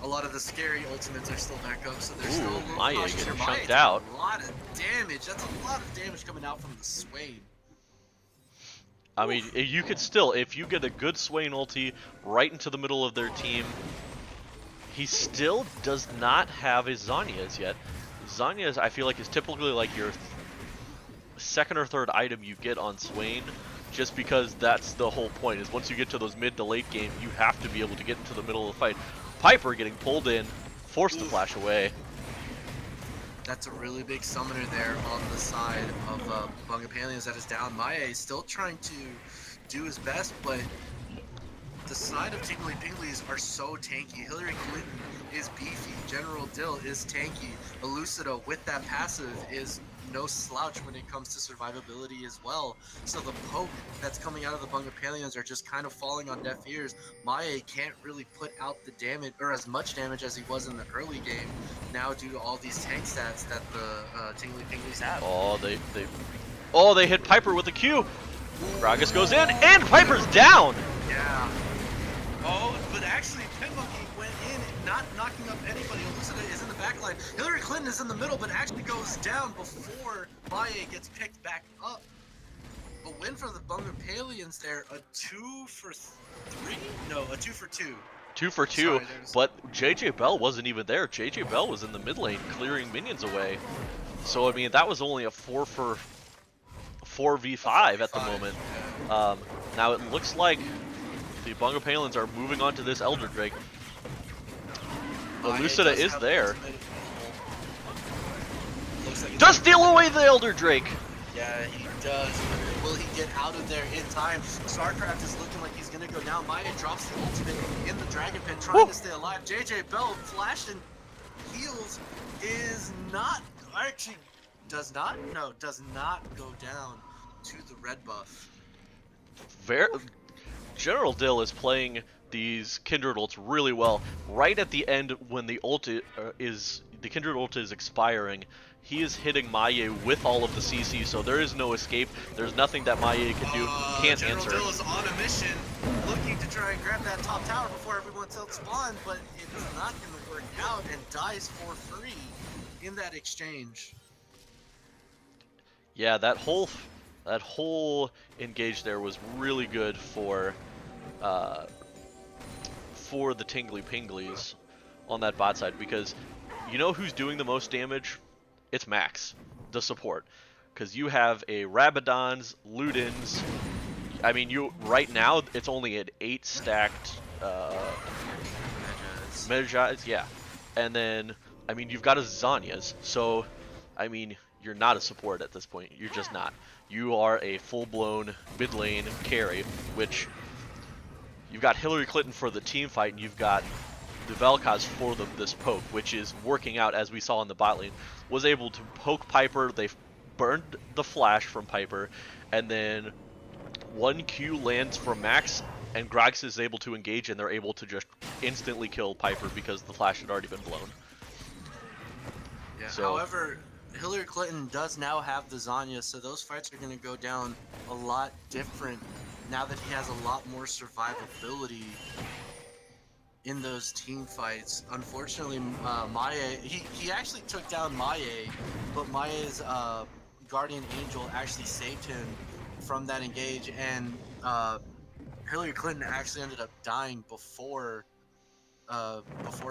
A lot of the scary ultimates are still back up, so there's still a little Maya cautious getting here. Maya chunked out. a lot of damage. That's a lot of damage coming out from the Swain. I mean, you could still, if you get a good Swain ulti right into the middle of their team, he still does not have his Zhonya's yet. Zhonya's, I feel like, is typically like your second or third item you get on Swain, just because that's the whole point, is once you get to those mid to late game, you have to be able to get into the middle of the fight. Piper getting pulled in, forced to flash away. That's a really big summoner there on the side of Bungapalians that is down. Maya is still trying to do his best, but the side of Tingly Pinglies are so tanky. Hillary Clinton is beefy. General Dill is tanky. Elucida with that passive is no slouch when it comes to survivability as well. So the poke that's coming out of the Bungapalians are just kind of falling on deaf ears. Maya can't really put out the damage, or as much damage as he was in the early game, now due to all these tank stats that the Tingly Pinglies have. Oh, they hit Piper with a Q. Gragas goes in, and Piper's down. Yeah. Oh, but actually, Pin Monkey went in, not knocking up anybody. Elucida is in the back line. Hillary Clinton is in the middle, but actually goes down before Maya gets picked back up. A win for the Bungapalians there. A 2 for 3? No, a 2 for 2. 2 for 2, Sorry, but JJ Bell wasn't even there. JJ Bell was in the mid lane clearing minions away. So, I mean, that was only a 4v5 at the moment. Now it looks like the Bungapalians are moving on to this Elder Drake. Elucida is there. Does steal away the Elder Drake! Yeah, he does. Will he get out of there in time? StarCraft is looking like he's gonna go down. Maya drops the ultimate in the Dragon Pit, trying to stay alive. JJ Bell flashing heals is not, actually does not go down to the red buff. General Dill is playing these Kindred ults really well. Right at the end, when the Kindred ult is expiring, he is hitting Maye with all of the CC, so there is no escape. There's nothing that Maye can do. Can't General answer. Dill is on a mission, looking to try and grab that top tower before everyone else spawns, but it's not going to work out, and dies for free in that exchange. Yeah, that whole engage there was really good for for the Tingly Pinglies on that bot side, because you know who's doing the most damage? It's Max, the support. Because you have a Rabadons, Ludens. I mean, right now it's only an 8 stacked Medjaz, yeah. And then, I mean, you've got a Zanyas, so, I mean, you're not a support at this point. You're just not. You are a full-blown mid lane carry, which you've got Hillary Clinton for the team fight, and you've got the Vel'Koz for this poke, which is working out as we saw in the bot lane. Was able to poke Piper, they burned the flash from Piper, and then 1Q lands from Max, and Gragas is able to engage, and they're able to just instantly kill Piper because the flash had already been blown. Yeah. So, however, Hillary Clinton does now have the Zanya, so those fights are going to go down a lot different now that he has a lot more survivability in those team fights. Unfortunately, Maya, he actually took down Maya, but Maya's Guardian Angel actually saved him from that engage, and Hillary Clinton actually ended up dying before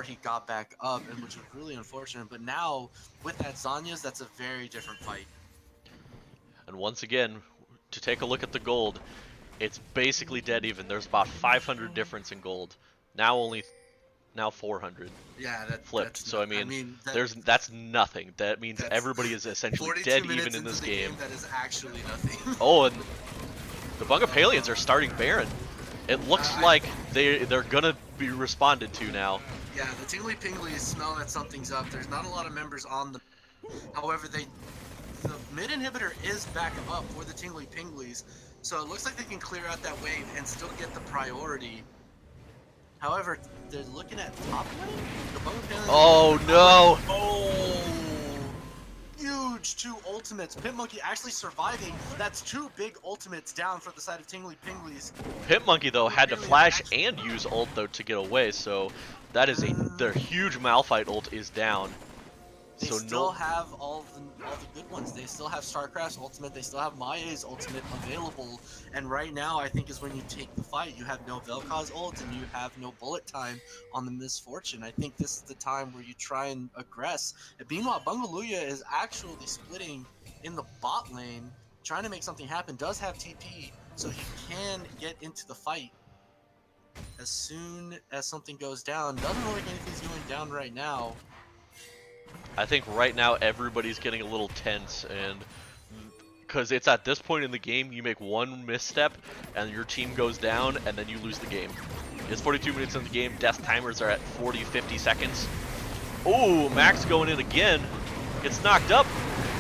he got back up, and which was really unfortunate. But now with that Zanya's, that's a very different fight. and once again, to take a look at the gold, it's basically dead even. There's about 500 difference in gold. Now 400. Yeah, that flipped. That's So I mean, that's nothing. That means everybody is essentially 42 dead minutes even in this into the game. That is actually nothing. Oh, and the BUNG are starting Baron. It looks like they're gonna be responded to now. Yeah, the Tingly Pinglies smell that something's up. There's not a lot of members on the. However, the mid inhibitor is back up for the Tingly Pinglies, so it looks like they can clear out that wave and still get the priority. However, they're looking at top lane. The BUNG Oh no! Oh, huge 2 ultimates. Pit Monkey actually surviving. That's 2 big ultimates down for the side of Tingly Pinglies. Pit Monkey though had to flash and use ult though to get away, so that is their huge Malphite ult is down. They So still have all the good ones. They still have StarCraft's ultimate. They still have Maya's ultimate available. And right now, I think is when you take the fight. You have no Vel'Koz ult and you have no bullet time on the Misfortune. I think this is the time where you try and aggress. And meanwhile, Bungaluya is actually splitting in the bot lane, trying to make something happen. Does have TP, so he can get into the fight as soon as something goes down. Doesn't look like anything's going down right now. I think right now everybody's getting a little tense, and because it's at this point in the game, you make one misstep and your team goes down and then you lose the game. It's 42 minutes in the game, death timers are at 40-50 seconds. Oh, Max going in again, gets knocked up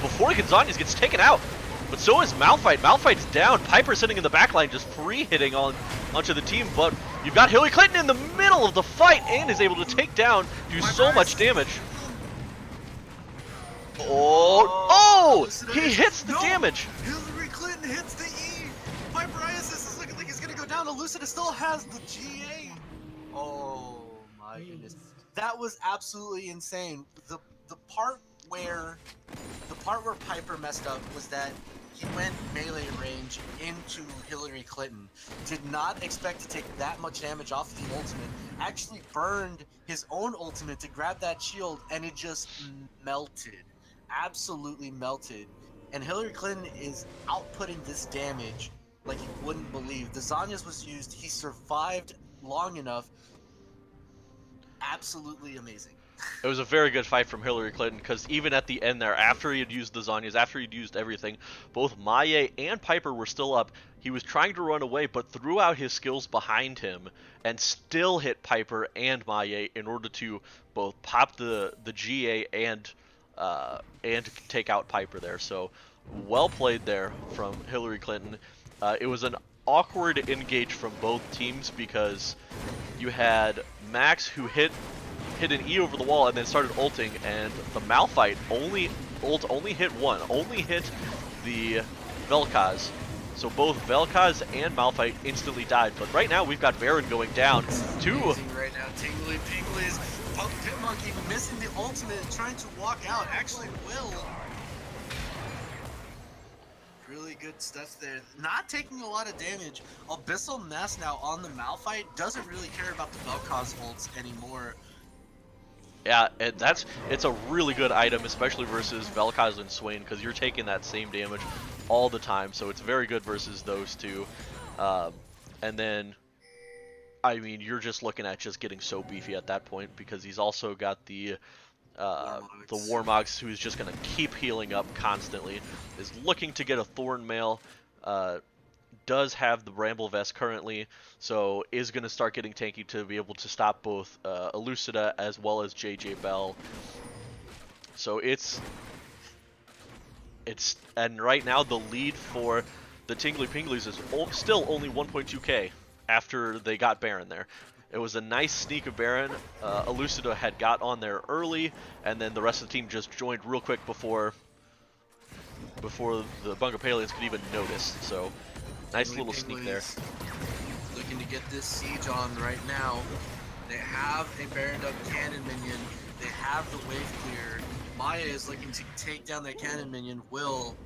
before Gonzalez gets taken out, but so is Malphite. Malphite's down, Piper sitting in the backline just free hitting onto the team, but you've got Hillary Clinton in the middle of the fight and is able to take down, do so much damage. Oh, he hits the damage. Hillary Clinton hits the E. Piper Isis is looking like he's gonna go down. Lucida still has the GA. Oh my goodness, that was absolutely insane. The part where Piper messed up was that he went melee range into Hillary Clinton. Did not expect to take that much damage off the ultimate. Actually burned his own ultimate to grab that shield, and it just melted. Absolutely melted, and Hillary Clinton is outputting this damage like you wouldn't believe. The Zanyas was used, he survived long enough. Absolutely amazing. It was a very good fight from Hillary Clinton, because even at the end there, after he had used the Zanyas, after he'd used everything, both Maya and Piper were still up. He was trying to run away, but threw out his skills behind him and still hit Piper and Maya in order to both pop the GA and take out Piper there. So well played there from Hillary Clinton. It was an awkward engage from both teams because you had Max who hit an E over the wall and then started ulting, and the Malphite only hit one, only hit the Vel'Koz. So both Vel'Koz and Malphite instantly died. But right now we've got Baron going down. Right now, Tingly Pinglies. Pit Monkey missing the ultimate, trying to walk out. Actually will. really good stuff there. Not taking a lot of damage. Abyssal Nest now on the Malphite doesn't really care about the Vel'Koz ults anymore. Yeah, it's a really good item, especially versus Vel'Koz and Swain, because you're taking that same damage all the time. So it's very good versus those two. And then, I mean, you're just looking at just getting so beefy at that point, because he's also got the Warmogs, who's just going to keep healing up constantly, is looking to get a Thorn Mail, does have the Bramble Vest currently, so is going to start getting tanky to be able to stop both Elucida as well as JJ Bell. So and right now the lead for the Tingly Pinglies is still only 1.2k after they got Baron there. It was a nice sneak of Baron. Elucida had got on there early, and then the rest of the team just joined real quick before the Bungapalians could even notice. So nice little sneak there. Looking to get this siege on right now. They have a Baroned up cannon minion. They have the wave clear. Maya is looking to take down that cannon minion. Will.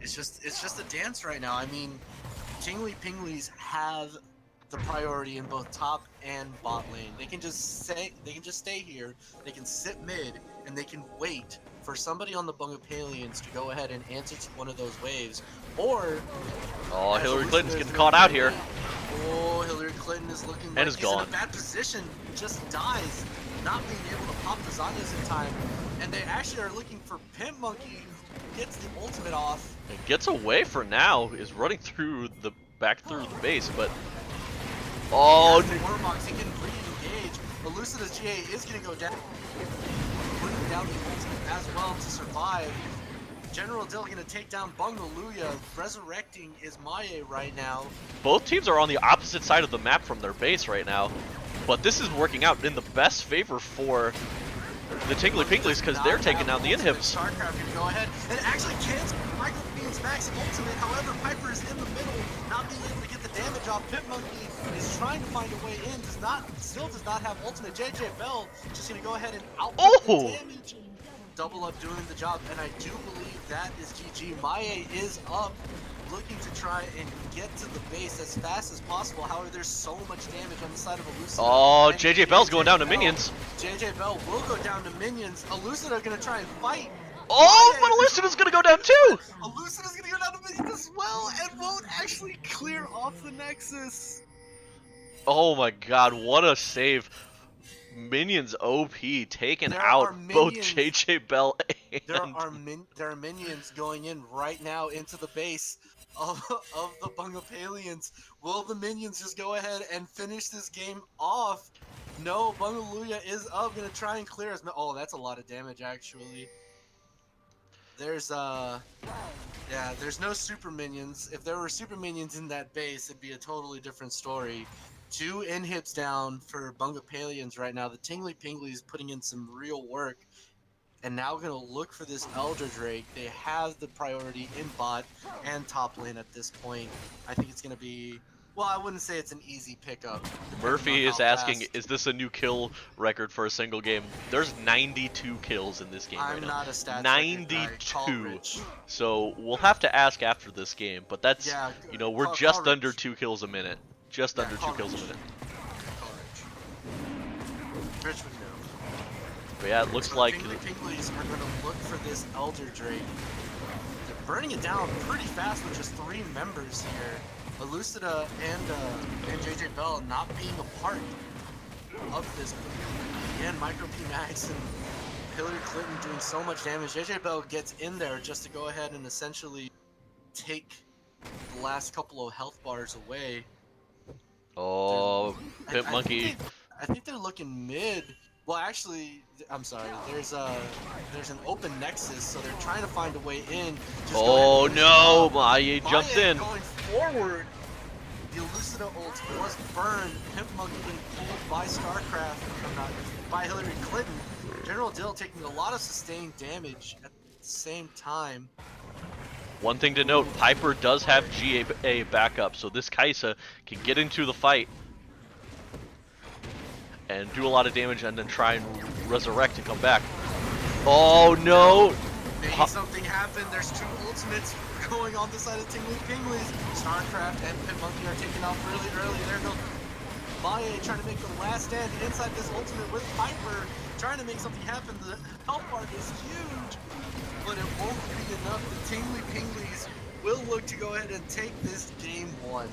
It's just a dance right now. I mean, Tingly Pinglies have the priority in both top and bot lane. They can just stay here. They can sit mid, and they can wait for somebody on the Bungapalians to go ahead and answer to one of those waves. Or Hillary Clinton's getting caught out here. Oh, Hillary Clinton is looking like he's in a bad position. Just dies, not being able to pop the Zanyas in time. And they actually are looking for Pimp Monkey, who gets the ultimate off. It gets away for now, is running back through the base, but oh, the Warmogs, he can re-engage. Elucida's GA is going to go down. Putting down the ultimate as well to survive. General Dill going to take down Bungaluya. Resurrecting is Maye right now. Both teams are on the opposite side of the map from their base right now, but this is working out in the best favor for the Tingly Pinglies because they're taking down the inhibs. Starcraft going to go ahead and actually cancel Michael Bean's max ultimate. However, Piper is in the middle, not being able to get the damage off. Pit Monkey is trying to find a way in, still does not have ultimate. JJ Bell just going to go ahead and output the damage. Double up doing the job, and I do believe that is GG. Maye is up, looking to try and get to the base as fast as possible. However, there's so much damage on the side of Elucida. Oh, JJ Bell's going down to minions. JJ Bell will go down to minions. Elucida are going to try and fight. Oh, but Elucida's going to go down too. Elucida's going to go down to minions as well, and won't actually clear off the Nexus. Oh my god, what a save. Minions OP taking out both JJ Bell and... There are minions going in right now into the base of the Bungapalians. Will the minions just go ahead and finish this game off? No, Bungaluya is up, gonna try and clear as... Oh, that's a lot of damage actually. There's there's no super minions. If there were super minions in that base, it'd be a totally different story. 2 inhibs down for Bungapalians right now. The Tingly Pinglies putting in some real work. And now going to look for this Elder Drake. They have the priority in bot and top lane at this point. I think it's going to be... Well, I wouldn't say it's an easy pickup. Murphy is asking, is this a new kill record for a single game? There's 92 kills in this game right now. I'm not a stats 92. So we'll have to ask after this game. But that's, you know, we're just under 2 kills a minute. Just under 2 kills a minute. Rich would know. But yeah, it looks like the Pinglies are going to look for this Elder Drake. They're burning it down pretty fast with just 3 members here. Elucida and JJ Bell not being a part of this. Again, Micro P Max and Hillary Clinton doing so much damage. JJ Bell gets in there just to go ahead and essentially take the last couple of health bars away. Oh, Pimp Monkey. I think they're looking mid. Well, actually, I'm sorry. There's an open nexus, so they're trying to find a way in. Oh no, Maye jumped in. Going forward. The Elucida ult was burned. Pimp Monkey getting pulled by StarCraft, by Hillary Clinton. General Dill taking a lot of sustained damage at the same time. One thing to note, Piper does have GA backup, so this Kaisa can get into the fight and do a lot of damage and then try and resurrect and come back. Oh no! Maybe something happened. There's 2 ultimates going on the side of Tingly Pinglies. Starcraft and Pit Monkey are taking off really early. There goes Maya trying to make the last stand inside this ultimate with Piper, trying to make something happen. The health bar is huge, but it won't be enough. The Tingly Pinglies will look to go ahead and take this game 1.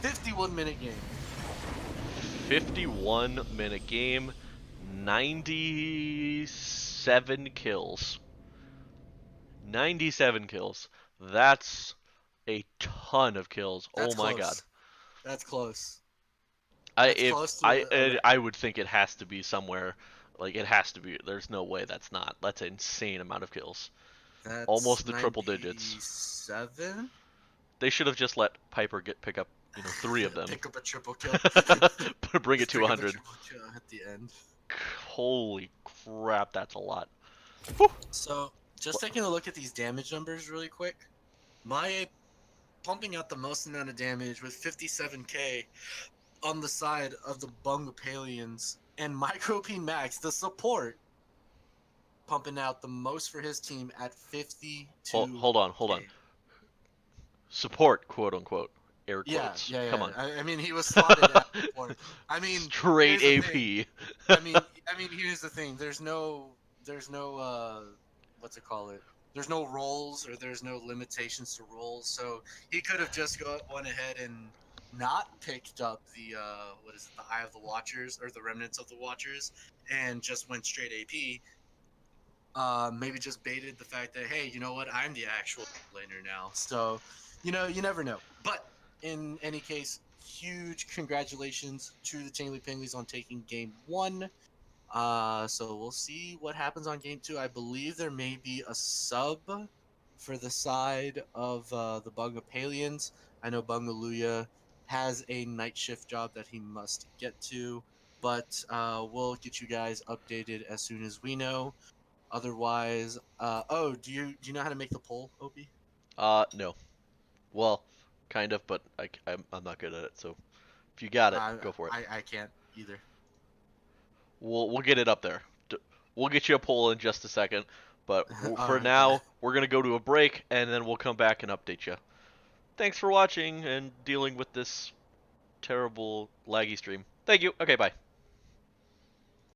51-minute game. 51-minute game, 97 kills. 97 kills. That's a ton of kills. That's oh my close. god. That's close. I would think it has to be somewhere. Like it has to be. There's no way that's not. That's an insane amount of kills. That's Almost the triple digits. 97? They should have just let Piper pick up, 3 of them. Pick up a triple kill. Bring it to Pick up a 100. triple kill at the end. Holy crap, that's a lot. So, just taking a look at these damage numbers really quick. Maya pumping out the most amount of damage with 57k on the side of the BUNG Palians, and Micro P Max, the support, pumping out the most for his team at 52. Hold on. Support, quote unquote. Air Yeah, quotes. yeah. Come on. I mean, he was slotted at support. I mean, Straight here's AP. the thing. I mean, here's the thing. There's no, what's it called? There's no roles or there's no limitations to roles. So he could have just went ahead and not picked up the the Eye of the Watchers or the Remnants of the Watchers and just went straight AP. Maybe just baited the fact that, hey, you know what? I'm the actual laner now. So, you never know. But in any case, huge congratulations to the Tingly Pinglies on taking game 1. So we'll see what happens on game 2. I believe there may be a sub for the side of the Bungapalians. I know Bungaluya has a night shift job that he must get to, but we'll get you guys updated as soon as we know. Otherwise, do you know how to make the poll, Opie? No. Well, kind of, but I'm not good at it. So if you got it, go for it. I can't either. We'll get it up there. We'll get you a poll in just a second, but for Alright, now, we're gonna go to a break, and then we'll come back and update you. Thanks for watching and dealing with this terrible laggy stream. Thank you. Okay, bye.